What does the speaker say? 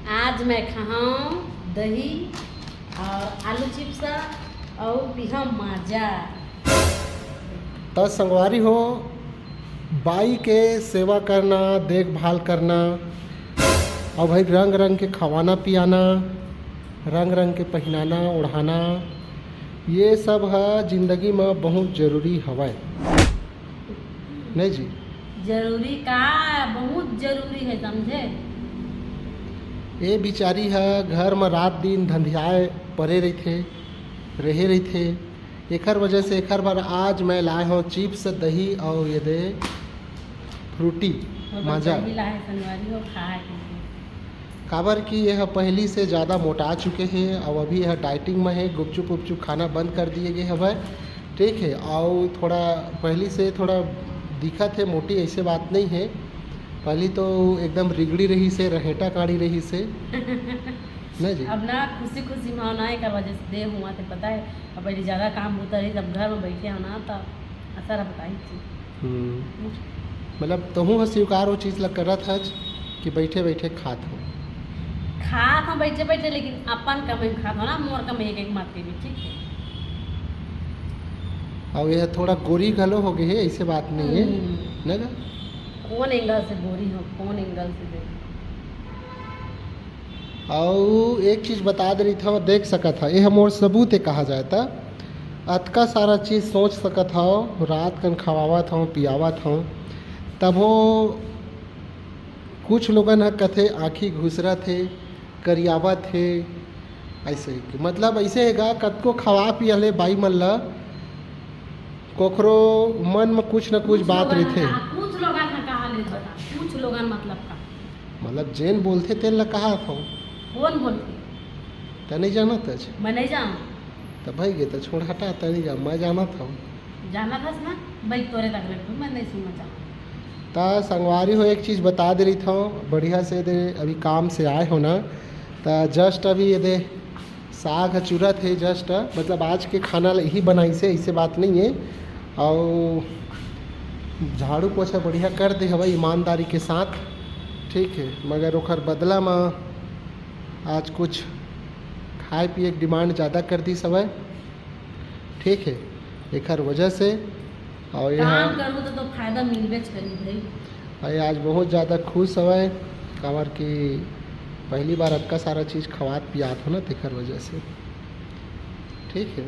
आज मैं खाऊं दही और आलू चिप्स और पिहा माजा। तो संगवारी हो, बाई के सेवा करना, देखभाल करना और भाई रंग रंग के खवाना पियाना, रंग रंग के पहनाना ओढ़ाना, ये सब है जिंदगी में बहुत जरूरी हवय नहीं जी। जरूरी का बहुत जरूरी है समझे। ये बिचारी है घर में रात दिन धंधियाए परे रहे थे। एकर वजह से एकर बार आज मैं लाए हूँ चिप्स दही और ये दे फ्रूटी माजा। काबर की यह पहली से ज़्यादा मोटा चुके हैं और अभी यह डाइटिंग में है। गुपचुप उपचुप खाना बंद कर दिए गए हवे, ठीक है। और थोड़ा पहली से थोड़ा दिखत है मोटी, ऐसे बात नहीं है। पहली तो एकदम रिगड़ी रही से, रहेटा काढ़ी रही से नहीं जी। अब ना खुशी खुशी मनाए कर वजह से दे हुआ थे पता है। अब पहले ज़्यादा काम होता रही, जब घर में बैठे हो ना तब असर बताई थी। मतलब तहूँ स्वीकार वो चीज़ लग करत है कि बैठे बैठे खात हो बैठे बैठे, लेकिन अपन कमाई खात हो ना, मोर कमाई एक मात के भी ठीक है। और यह थोड़ा गोरी गलो हो गई है, ऐसे बात नहीं है ना। कौन एंगल से गोरी हो, कौन एंगल से दे। और एक चीज़ बता दे रही था, देख सकत था यह मोर सबूत है कहा जाए था। अतका सारा चीज़ सोच सकत हो, रात कन खवावत हूँ पियावत हूँ, तब हो कुछ लोगन है कथे आँखी घुसरत है करियावत है ऐसे ही। मतलब ऐसे हैगा कतको खवा पियले बाई मन ला कोखरो मन में कुछ न कुछ बात रही थे। कुछ लोगन का कहा ले बता, कुछ लोगन मतलब का मतलब जेन बोलते तेन ला कहा था। कौन बोलते तो नहीं जाना था। मैं नहीं जान तो भाई गे तो छोड़ हटा तो नहीं जा, मैं जाना था। जाना था ना भाई, तोरे तक बैठू मैं नहीं सुनना चाहूँ। तो संगवारी हो एक चीज़ बता दे रही था बढ़िया से दे। अभी काम से आए हो ना, तो जस्ट अभी ये दे साग चूरत है जस्ट, मतलब आज के खाना यही बनाई से, ऐसे बात नहीं है। और झाड़ू पोछा बढ़िया कर दे हवा ईमानदारी के साथ, ठीक है। मगर ओखर बदला में आज कुछ खाए पिए की डिमांड ज़्यादा कर दी सब, ठीक है। एकर वजह से और यहाँ काम करूँ तो फायदा मिलबे करी भाई। भाई आज बहुत ज़्यादा खुश हवे काबर कि पहली बार अतका सारा चीज़ खवात पियात हो ना, तेकर वजह से, ठीक है।